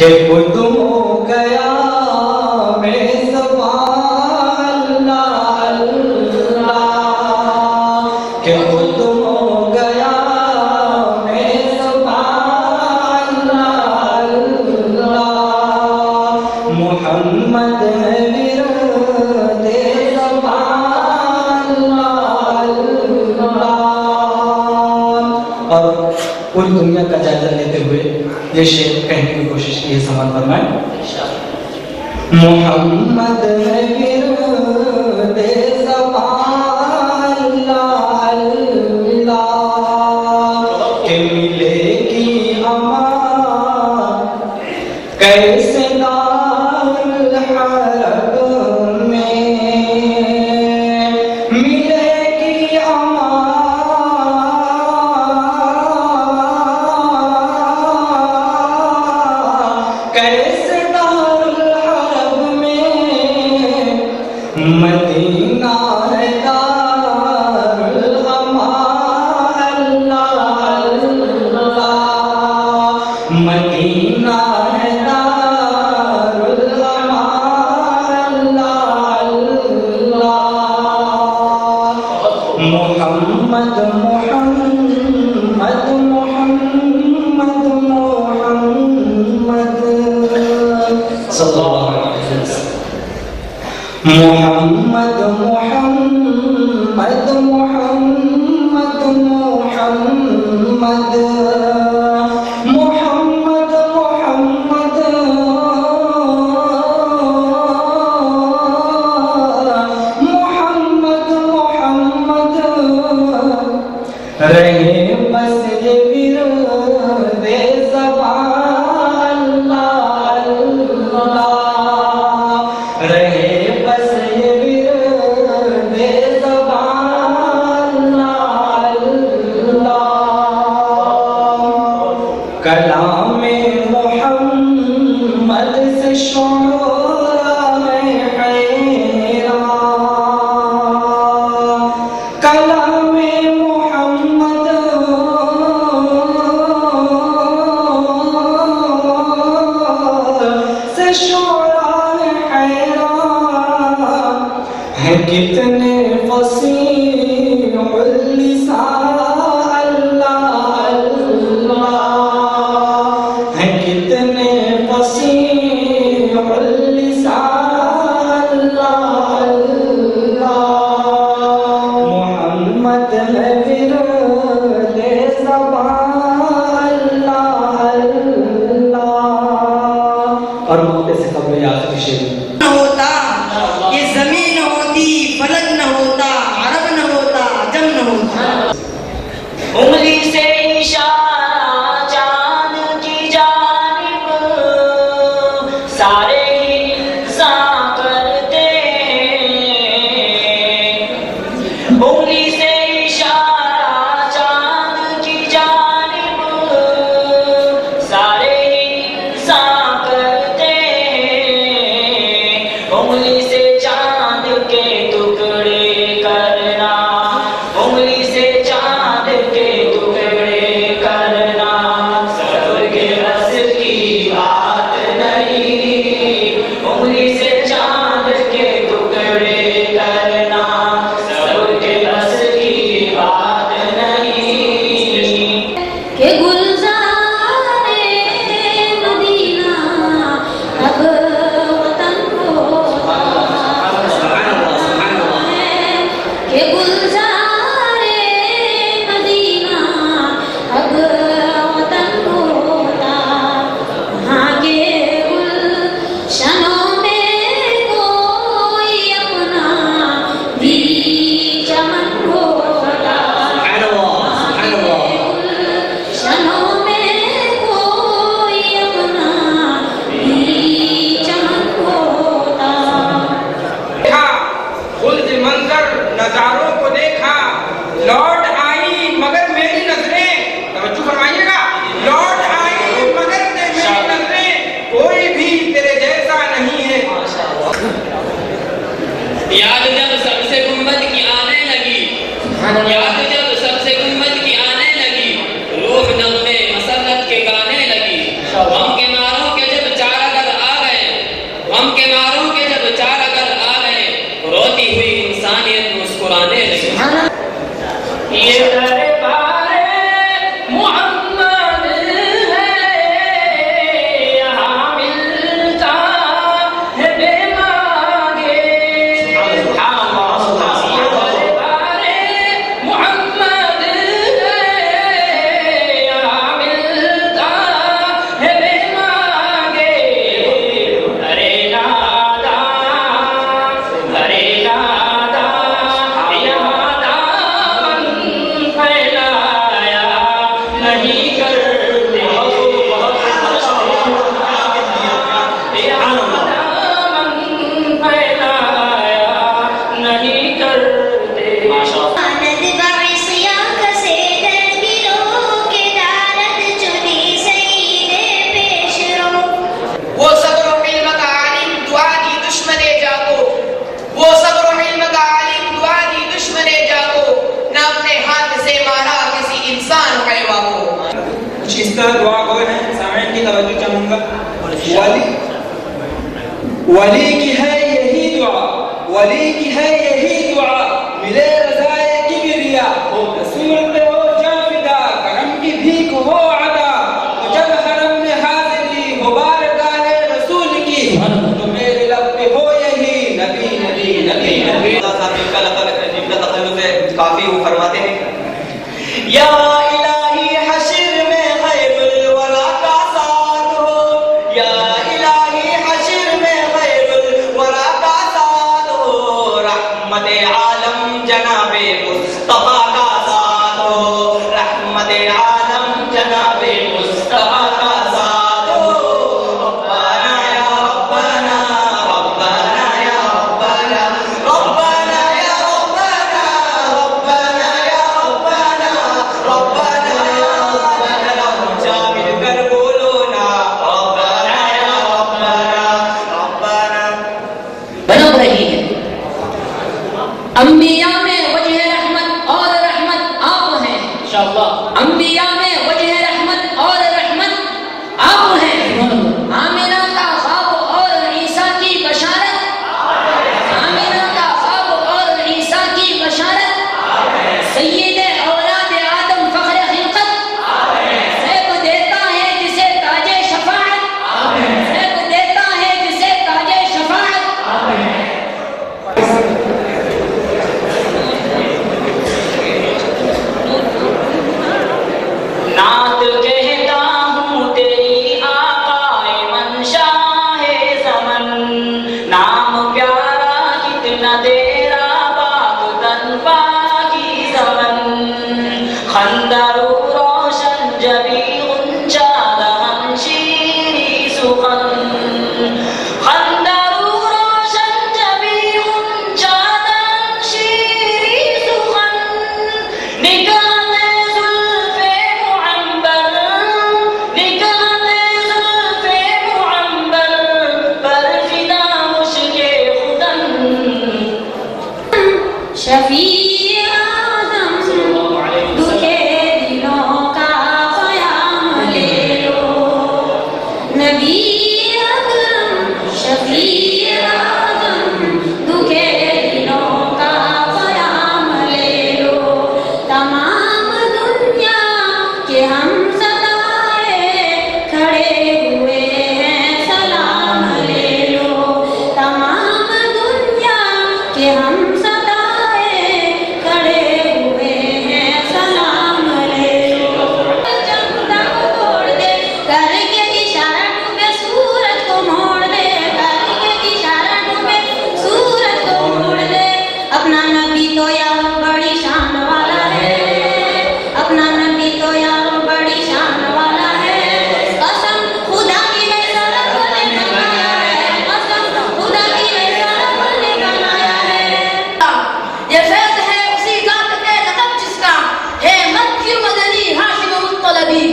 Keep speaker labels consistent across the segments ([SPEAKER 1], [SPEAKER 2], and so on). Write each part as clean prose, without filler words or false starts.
[SPEAKER 1] کہ خود ہو گیا میزبان اللہ اللہ، کہ خود ہو گیا میزبان اللہ اللہ، محمد ہے ورد زبان اللہ اللہ۔ اور پوری دنیا کا جائزہ لیتے ہوئے یہ شعر کہنے کی کوشش کی ہے، سماعت فرمائیں۔ محمد ہے ورد زبان اللہ اللہ، کہ ملے گی امان کیسے دار الحرب میں، ملے گی امان کیسے دار الحرب میں، مدینہ ہے دار الامان اللہ اللہ، مدینہ ہے دار الامان اللہ اللہ، محمد محمد محمد محمد صلی اللہ علیہ وسلم، محمد محمد محمد محمد محمد محمد محمد محمد، رہے بس یہ ورد زبان اللہ اللہ، رہے بس یہ ورد زبان اللہ اللہ، کلام محمد سے شعراء میں حیران، کلام محمد سے شعراء حیران، ہیں کتنے فصیح اللسان اللہ اللہ، ہیں کتنے فصیح اللسان اللہ اللہ، محمد ہے ورد زبان اللہ اللہ۔ اور موقع سے قبل آخری شعر
[SPEAKER 2] نہ ہوتا یہ زمین نہ ہوتی، فلک نہ ہوتا، عرب نہ ہوتا، عجم نہ ہوتا،
[SPEAKER 3] انگلی سے اشارہ چاند کی جانب سارے انسان کرتے ہیں، انگلی سے اشارہ چاند کی جانب سارے انسان کرتے ہیں، انگلی سے چاند کے ٹکڑے کرنا، انگلی سے چاند کے ٹکڑے کرنا، سب کے بس کی بات نہیں، انگلی سے چاند کے ٹکڑے کرنا، سب کے بس کی بات نہیں،
[SPEAKER 4] کہ گلزارے مدینہ اب وطن ہوتا ہے، کہ گلزارے مدینہ اب وطن ہوتا، وہاں کے گلشنوں میں کوئی اپنا بھی چمن ہوتا، شنوں میں کوئی اپنا بھی چمن ہوتا۔
[SPEAKER 5] دیکھا خلد منظر نظاروں کو دیکھا، لوٹ آئی مگر میری نظریں، توجہ فرمائیے گا، لوٹ آئی مگر میری نظریں، کوئی بھی تیرے جیسا نہیں ہے۔
[SPEAKER 6] یاد جب سب سے گنبد کی آنے لگی، یاد جب سب سے گنبد کی آنے لگی، روح نغمے مسرت کے گانے لگی، غم کے ماروں کے جب
[SPEAKER 5] ولی کی ہے یہی دعا، ولی کی ہے یہی دعا، ملے رضائے کبریا، رسول پہ ہو جاں فدا، کرم کی بھیک ہو عطا، جب حرم میں حاضری ہو بارگاہ رسول کی، تو میرے لب پہ ہو یہی نبی نبی نبی نبی۔
[SPEAKER 7] جن کا تخلص ہے کافی وہ فرماتے ہیں یا الہی حشر میں خیر الورا کا ساتھ ہو، یا الہی حشر میں خیر الورا کا ساتھ ہو، رحمت عالم جناب مصطفیٰ کا ساتھ ہو، رحمت عالم جناب مصطفیٰ کا ساتھ ہو، ربنا یا ربنا ربنا یا ربنا ربنا یا ربنا ربنا یا ربنا ربنا یا ربنا ہم جا مل کر بولو نا ربنا یا ربنا ربنا۔
[SPEAKER 6] بنو رہی ہے انبیاء میں وجہ رحمت اور رحمت آپ ہیں انشاءاللہ، انبیاء میں وجہ رحمت اور رحمت آپ ہیں، آمنہ کا خواب اور عیسیٰ کی بشارت، آمنہ کا خواب اور عیسیٰ کی بشارت، سید اولاد آدم فخر خلقت، سیب دیتا ہے جسے تاج شفاعت، سیب دیتا ہے جسے تاج شفاعت۔
[SPEAKER 3] نعت کہتا ہوں تیری آقائے منشا ہے زمن، نام پیارا کتنا تیرا پاک تن پاکی زمن، خندر روشن جبی غنچہ دہن شیری سخن، خندر روشن جبی غنچہ دہن شیری سخن، نگاہ زلف معنبر، نگاہ زلف معنبر پر فدا مشک خدن،
[SPEAKER 4] شفیع اعظم دکھے دلوں کا قیام لے لو، نبی اکرم شفیع اعظم دکھے دلوں کا قیام لے لو، تمام دنیا کے ہم ستائے کھڑے ہوئے ہیں سلام لے لو، تمام دنیا کے ہم ستائے کھڑے ہوئے ہیں سلام لے لو، چندہ کو توڑ دے کر کے اشارہ ڈوبے سورج کو موڑ دے، کر کے اشارہ ڈوبے سورج کو موڑ دے، اپنا نبی تو یار بڑی شان والا ہے، اپنا نبی تو یار بڑی شان والا ہے، قسم خدا کی ہے سرب نے بنایا ہے، قسم خدا کی ہے سرب نے بنایا ہے۔
[SPEAKER 2] یہ فیض ہے اسی ذات کے لقب جس کا ہے مکی مدنی ہاشم مطلبی۔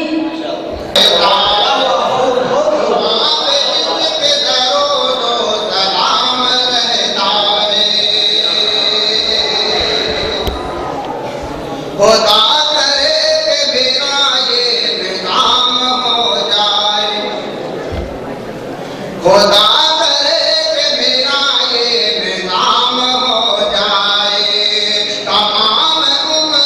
[SPEAKER 8] خدا کرے کہ میرا یہ نظام ہو جائے، خدا کرے کہ میرا یہ نظام ہو جائے، تمام عمر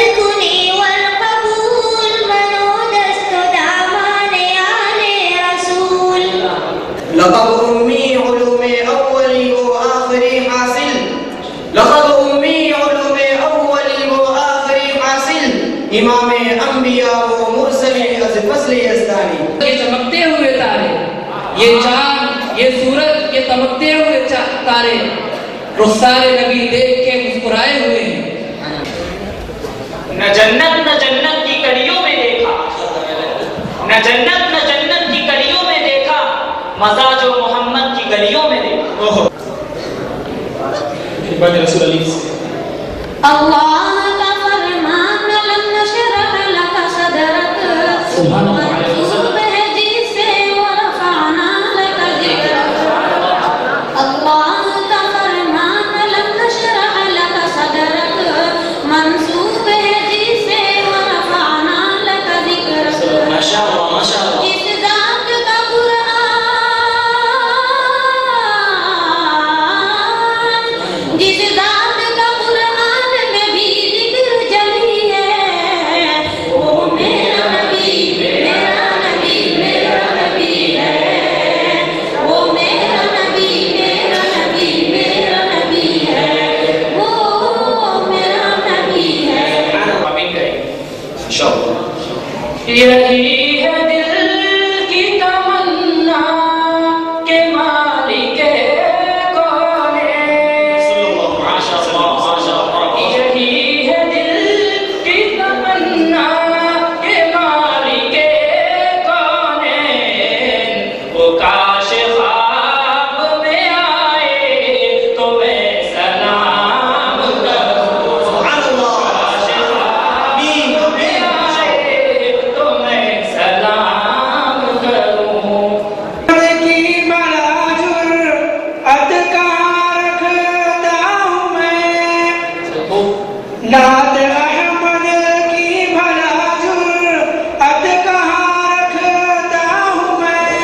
[SPEAKER 4] الكني والقبول منود استدامان آل رسول
[SPEAKER 2] لقب أمي علوم أولي وآخري حاصل، لقب أمي علوم أولي وآخري حاصل، امام انبیاء و مرسل از فصل یزدانی۔
[SPEAKER 6] یہ چمکتے ہوئے تارے، یہ چاند، یہ سورج، یہ چمکتے ہوئے تارے رخسار نبی دیکھ کے مسکرائے ہوئے ہیں۔
[SPEAKER 7] نہ جنت کی کڑیوں میں دیکھا، نہ جنت کی کڑیوں میں دیکھا، مزہ جو محمد کی گلیوں میں دیکھا۔
[SPEAKER 4] اللہ کا فرمان لم نشرح لك صدرك منصوب ہے جس سے ورفعنا لك ذکرك، اللہ کا فرمان لم نشرح لك صدرك منصوب ہے جس سے ورفعنا لك ذکرك، جس ذات کا قرآن، جس ذات کا قرآن میں بھی ذکر جمی ہے، وہ میرا نبی، میرا نبی، میرا نبی ہے، وہ میرا نبی، میرا نبی، میرا نبی ہے، وہ میرا نبی ہے۔
[SPEAKER 7] یہی ہے دل کی تمنا کہ مالک کون ہے، یہی ہے دل کی تمنا کہ مالک کون ہے، وہ کاش خواب میں آئے تو میں سلام کروں، کاش خواب میں آئے تو میں سلام کروں۔
[SPEAKER 5] کی بڑا جرأت کہاں رکھتا ہوں میں، نعت احمد کی بڑا جرأت کہاں رکھتا ہوں میں،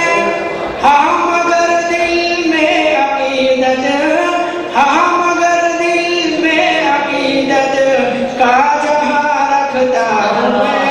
[SPEAKER 5] ہاں مگر دل میں عقیدت، ہاں مگر دل میں عقیدت کا جہاں رکھتا ہوں میں۔